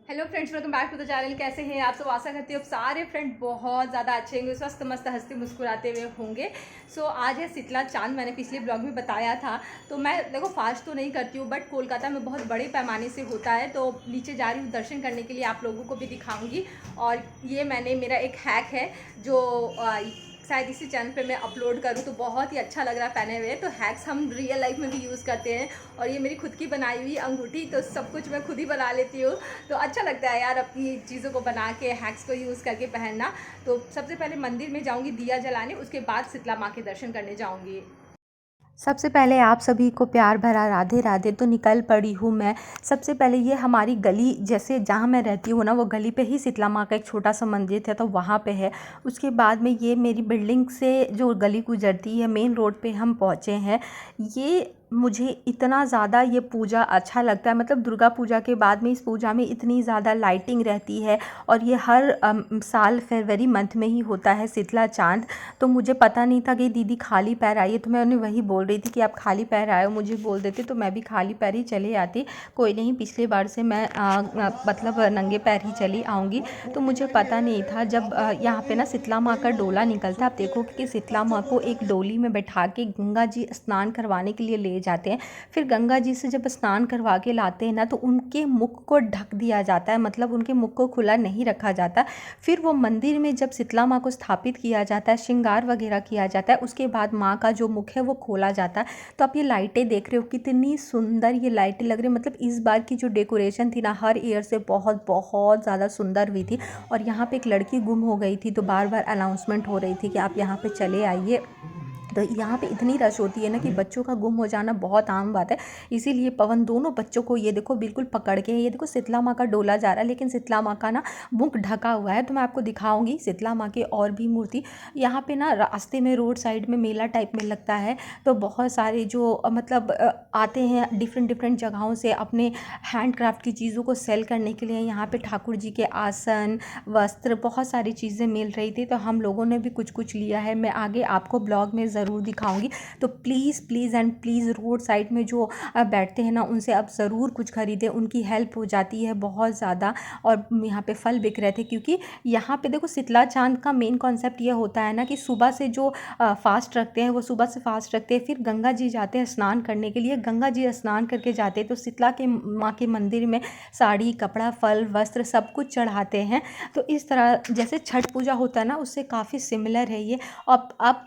Hello friends, welcome back to the channel. कैसे हैं आप सब? आशा करती हूँ सारे फ्रेंड बहुत ज़्यादा अच्छे होंगे, स्वस्थ मस्त हंसते मुस्कुराते हुए होंगे। सो आज है शीतला चांद। मैंने पिछले ब्लॉग में बताया था। तो मैं देखो फास्ट तो नहीं करती हूँ, बट कोलकाता में बहुत बड़े पैमाने से होता है। तो नीचे जा रही हूँ दर्शन करने के लिए, आप लोगों को भी दिखाऊँगी। और ये मेरा एक हैक है जो शायद इसी चैनल पे मैं अपलोड करूँ, तो बहुत ही अच्छा लग रहा है पहने हुए। तो हैक्स हम रियल लाइफ में भी यूज़ करते हैं। और ये मेरी खुद की बनाई हुई अंगूठी, तो सब कुछ मैं खुद ही बना लेती हूँ। तो अच्छा लगता है यार अपनी चीज़ों को बना के, हैक्स को यूज़ करके पहनना। तो सबसे पहले मंदिर में जाऊँगी दिया जलाने, उसके बाद शीतला माँ के दर्शन करने जाऊँगी। सबसे पहले आप सभी को प्यार भरा राधे राधे। तो निकल पड़ी हूँ मैं। सबसे पहले ये हमारी गली, जैसे जहाँ मैं रहती हूँ ना, वो गली पे ही शीतला माँ का एक छोटा सा मंदिर था, तो वहाँ पे है। उसके बाद में ये मेरी बिल्डिंग से जो गली गुजरती है, मेन रोड पे हम पहुँचे हैं। ये मुझे इतना ज़्यादा ये पूजा अच्छा लगता है। मतलब दुर्गा पूजा के बाद में इस पूजा में इतनी ज़्यादा लाइटिंग रहती है। और ये हर साल फरवरी मंथ में ही होता है शीतला चांद। तो मुझे पता नहीं था कि दीदी खाली पैर आई है, तो मैं उन्हें वही बोल रही थी कि आप खाली पैर आए हो, मुझे बोल देते तो मैं भी खाली पैर ही चले आती। कोई नहीं, पिछले बार से मैं मतलब नंगे पैर ही चली आऊँगी। तो मुझे पता नहीं था। जब यहाँ पे ना शीतला माँ का डोला निकलता है, आप देखोगे कि शीतला माँ को एक डोली में बैठा के गंगा जी स्नान करवाने के लिए ले जाते हैं। फिर गंगा जी से जब स्नान करवा के लाते हैं ना, तो उनके मुख को ढक दिया जाता है, मतलब उनके मुख को खुला नहीं रखा जाता। फिर वो मंदिर में जब शीतला माँ को स्थापित किया जाता है, श्रृंगार वगैरह किया जाता है, उसके बाद माँ का जो मुख है वो खोला जाता है। तो आप ये लाइटें देख रहे हो, कितनी सुंदर ये लाइटें लग रही है। मतलब इस बार की जो डेकोरेशन थी ना, हर ईयर से बहुत बहुत ज़्यादा सुंदर हुई थी। और यहाँ पे एक लड़की गुम हो गई थी, तो बार बार अनाउंसमेंट हो रही थी कि आप यहाँ पे चले आइए। तो यहाँ पे इतनी रश होती है ना कि बच्चों का गुम हो जाना बहुत आम बात है। इसीलिए पवन दोनों बच्चों को ये देखो बिल्कुल पकड़ के, ये देखो शीतला माँ का डोला जा रहा है, लेकिन शीतला माँ का ना मुख ढका हुआ है। तो मैं आपको दिखाऊंगी शीतला माँ की और भी मूर्ति। यहाँ पे ना रास्ते में, रोड साइड में मेला टाइप में लगता है। तो बहुत सारे जो मतलब आते हैं डिफरेंट डिफरेंट जगहों से अपने हैंडक्राफ्ट की चीज़ों को सेल करने के लिए। यहाँ पे ठाकुर जी के आसन, वस्त्र, बहुत सारी चीज़ें मिल रही थी। तो हम लोगों ने भी कुछ कुछ लिया है, मैं आगे आपको ब्लॉग में ज़रूर दिखाऊंगी। तो please please and please, road side में जो बैठते हैं ना, उनसे आप ज़रूर कुछ ख़रीदें, उनकी हेल्प हो जाती है बहुत ज़्यादा। और यहाँ पे फल बिक रहे थे, क्योंकि यहाँ पे देखो शीतला चांद का मेन कॉन्सेप्ट ये होता है ना कि सुबह से जो फास्ट रखते हैं वो सुबह से फास्ट रखते हैं। फिर गंगा जी जाते हैं स्नान करने के लिए, गंगा जी स्नान करके जाते हैं, तो शीतला के माँ के मंदिर में साड़ी, कपड़ा, फल, वस्त्र सब कुछ चढ़ाते हैं। तो इस तरह जैसे छठ पूजा होता है ना, उससे काफ़ी सिमिलर है ये। आप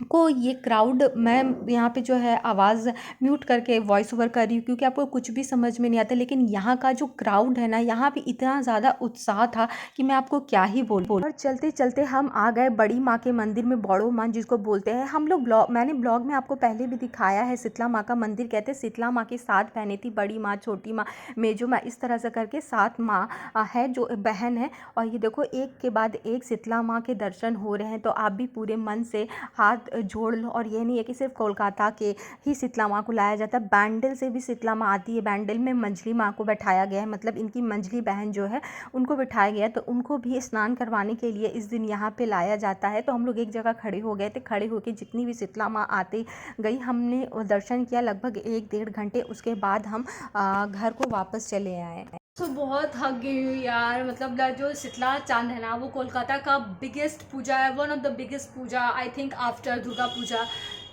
को ये क्राउड, मैं यहाँ पे जो है आवाज़ म्यूट करके वॉइस ओवर कर रही हूँ, क्योंकि आपको कुछ भी समझ में नहीं आता। लेकिन यहाँ का जो क्राउड है ना, यहाँ पे इतना ज़्यादा उत्साह था कि मैं आपको क्या ही बोल। और चलते चलते हम आ गए बड़ी माँ के मंदिर में, बड़ो माँ जिसको बोलते हैं हम लोग। मैंने ब्लॉग में आपको पहले भी दिखाया है। शीतला माँ का मंदिर कहते हैं। शीतला माँ की 7 बहनें थी, बड़ी माँ, छोटी माँ, मेजो माँ, इस तरह से करके 7 माँ है जो बहन है। और ये देखो एक के बाद एक शीतला माँ के दर्शन हो रहे हैं। तो आप भी पूरे मन से हाथ जोड़ लो। और ये नहीं है कि सिर्फ कोलकाता के ही शीतला माँ को लाया जाता है, बैंडल से भी शीतला माँ आती है। बैंडल में मंझली माँ को बैठाया गया है, मतलब इनकी मंझली बहन जो है उनको बैठाया गया है। तो उनको भी स्नान करवाने के लिए इस दिन यहाँ पे लाया जाता है। तो हम लोग एक जगह खड़े हो गए थे, खड़े होकर जितनी भी शीतला माँ आती गई हमने दर्शन किया लगभग 1-1.5 घंटे। उसके बाद हम घर को वापस चले आए। तो बहुत थक गई हूँ यार। मतलब जो शीतला चांद है ना, वो कोलकाता का बिगेस्ट पूजा है, one of the biggest puja I think after Durga Puja.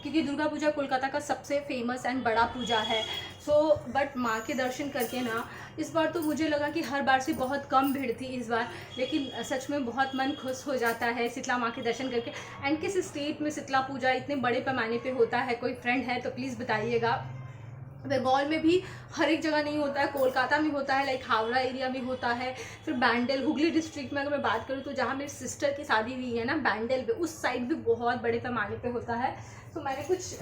क्योंकि दुर्गा पूजा कोलकाता का सबसे फेमस एंड बड़ा पूजा है। सो बट माँ के दर्शन करके ना, इस बार तो मुझे लगा कि हर बार से बहुत कम भीड़ थी इस बार, लेकिन सच में बहुत मन खुश हो जाता है शीतला माँ के दर्शन करके। एंड किस स्टेट में शीतला पूजा इतने बड़े पैमाने पे होता है, कोई फ्रेंड है तो प्लीज़ बताइएगा। बंगाल में भी हर एक जगह नहीं होता है, कोलकाता में होता है, लाइक हावड़ा एरिया में होता है। फिर बैंडल, हुगली डिस्ट्रिक्ट में अगर मैं बात करूँ तो जहाँ मेरी सिस्टर की शादी हुई है ना, बैंडल पे, उस साइड भी बहुत बड़े पैमाने पे होता है। तो मैंने कुछ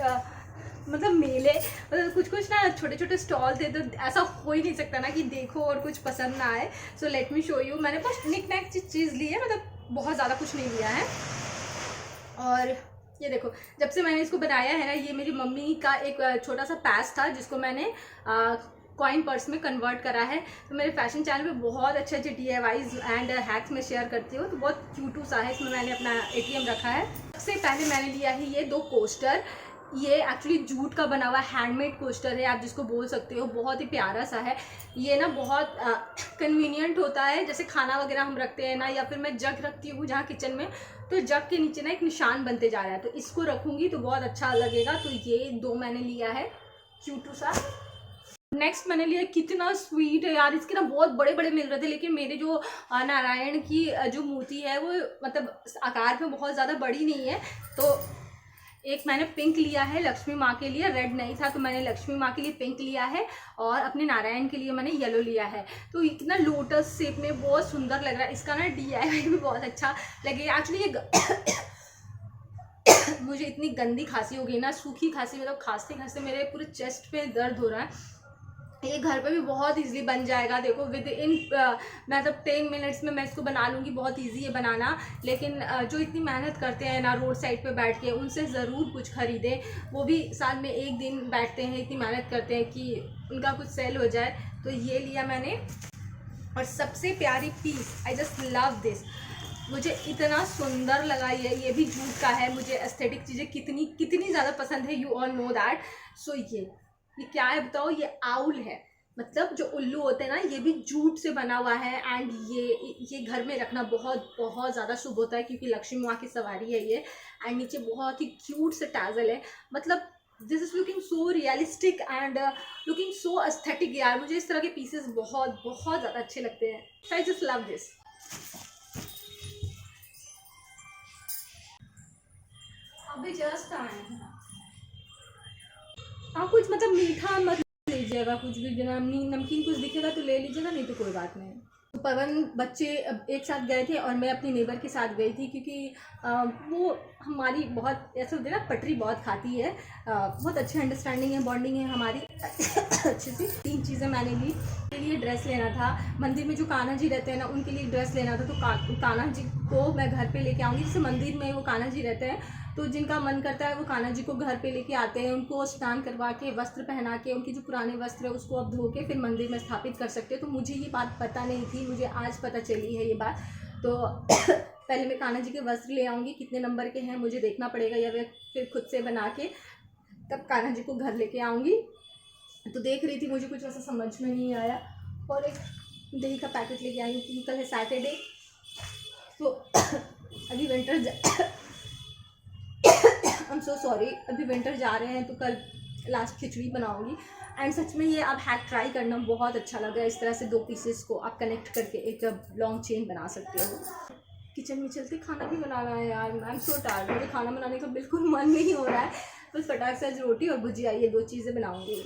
मतलब मेले, मतलब कुछ कुछ ना छोटे छोटे स्टॉल थे। तो ऐसा हो ही नहीं सकता ना कि देखो और कुछ पसंद ना आए। So let me show you. मैंने बस निक नैक चीज़ ली है, मतलब बहुत ज़्यादा कुछ नहीं लिया है। और ये देखो, जब से मैंने इसको बनाया है ना, ये मेरी मम्मी का एक छोटा सा पैस था जिसको मैंने कॉइन पर्स में कन्वर्ट करा है। तो मेरे फैशन चैनल पे बहुत अच्छे अच्छे DIYs एंड हैक्स में शेयर करती हूँ। तो बहुत क्यूटू सा है, इसमें मैंने अपना ATM रखा है। सबसे पहले मैंने लिया है ये 2 कोस्टर। ये एक्चुअली जूट का बना हुआ हैंडमेड कोस्टर है, आप जिसको बोल सकते हो। बहुत ही प्यारा सा है ये ना, बहुत कन्वीनियंट होता है। जैसे खाना वगैरह हम रखते हैं ना, या फिर मैं जग रखती हूँ जहाँ किचन में, तो जग के नीचे ना एक निशान बनते जा रहा है, तो इसको रखूँगी तो बहुत अच्छा लगेगा। तो ये 2 मैंने लिया है, क्यूट सा। नेक्स्ट मैंने लिया, कितना स्वीट है यार, इसके ना बहुत बड़े बड़े मिल रहे थे, लेकिन मेरे जो नारायण की जो मूर्ति है वो मतलब आकार में बहुत ज़्यादा बड़ी नहीं है। तो एक मैंने पिंक लिया है लक्ष्मी माँ के लिए, रेड नहीं था तो मैंने लक्ष्मी माँ के लिए पिंक लिया है, और अपने नारायण के लिए मैंने येलो लिया है। तो इतना लोटस शेप में बहुत सुंदर लग रहा है। इसका ना DIY भी बहुत अच्छा लगेगा। एक्चुअली ये मुझे इतनी गंदी खांसी हो गई ना, सूखी खांसी, मतलब खांसते खांसते मेरे पूरे चेस्ट पे दर्द हो रहा है। ये घर पे भी बहुत इजीली बन जाएगा। देखो विद इन मतलब 10 मिनट्स में मैं इसको बना लूँगी। बहुत इजी है बनाना, लेकिन जो इतनी मेहनत करते हैं ना रोड साइड पे बैठ के, उनसे ज़रूर कुछ ख़रीदें। वो भी साल में एक दिन बैठते हैं, इतनी मेहनत करते हैं कि उनका कुछ सेल हो जाए। तो ये लिया मैंने। और सबसे प्यारी piece, I just love this, मुझे इतना सुंदर लगा ये भी जूट का है। मुझे एस्थेटिक चीज़ें कितनी ज़्यादा पसंद है, यू ऑल नो दैट। सो ये क्या है बताओ, ये आउल है, मतलब जो उल्लू होते हैं ना, ये भी जूट से बना हुआ है। एंड ये घर में रखना बहुत बहुत ज़्यादा शुभ होता है, क्योंकि लक्ष्मी माँ की सवारी है ये। एंड नीचे बहुत ही क्यूट से टैजल है, मतलब this is looking so realistic and looking so aesthetic. यार मुझे इस तरह के पीसेस बहुत बहुत ज़्यादा अच्छे लगते हैं। आई जस्ट लव दिस। अभी जस्ट आए हैं। हाँ, कुछ मतलब मीठा मत लीजिएगा, कुछ भी जो नमकीन कुछ दिखेगा तो ले लीजिएगा, नहीं तो कोई बात नहीं। तो पवन बच्चे एक साथ गए थे और मैं अपनी नेबर के साथ गई थी, क्योंकि वो हमारी बहुत ऐसे होते हैं ना, पटरी बहुत खाती है। बहुत अच्छी अंडरस्टैंडिंग है, बॉन्डिंग है हमारी अच्छी सी। 3 चीज़ें मैंने ली। के लिए ड्रेस लेना था, मंदिर में जो कान्हा जी रहते हैं ना उनके लिए ड्रेस लेना था। तो कान्हा जी को मैं घर पे लेके आऊँगी। जैसे मंदिर में वो कान्हा जी रहते हैं, तो जिनका मन करता है वो कान्हा जी को घर पे लेके आते हैं, उनको स्नान करवा के वस्त्र पहना के, उनकी जो पुराने वस्त्र है उसको अब धो के फिर मंदिर में स्थापित कर सकते हैं। तो मुझे ये बात पता नहीं थी, मुझे आज पता चली है ये बात। तो पहले मैं कान्हा जी के वस्त्र ले आऊँगी, कितने नंबर के हैं मुझे देखना पड़ेगा, या फिर खुद से बना के तब कान्हा जी को घर लेके आऊँगी। तो देख रही थी, मुझे कुछ ऐसा समझ में नहीं आया, और एक दही का पैकेट लेके आई क्योंकि कल है सैटरडे। तो अभी winter I am so sorry, अभी विंटर जा रहे हैं, तो कल लास्ट खिचड़ी बनाऊंगी। एंड सच में ये आप हैक ट्राई करना, बहुत अच्छा लगा। इस तरह से 2 पीसेस को आप कनेक्ट करके एक लॉन्ग चेन बना सकते हो। किचन में चलते खाना भी बनाना है यार, आई एम सो टायर्ड, मुझे खाना बनाने का बिल्कुल मन नहीं हो रहा है। बस फटाक से आज रोटी और भुजिया, ये 2 चीज़ें बनाऊंगी।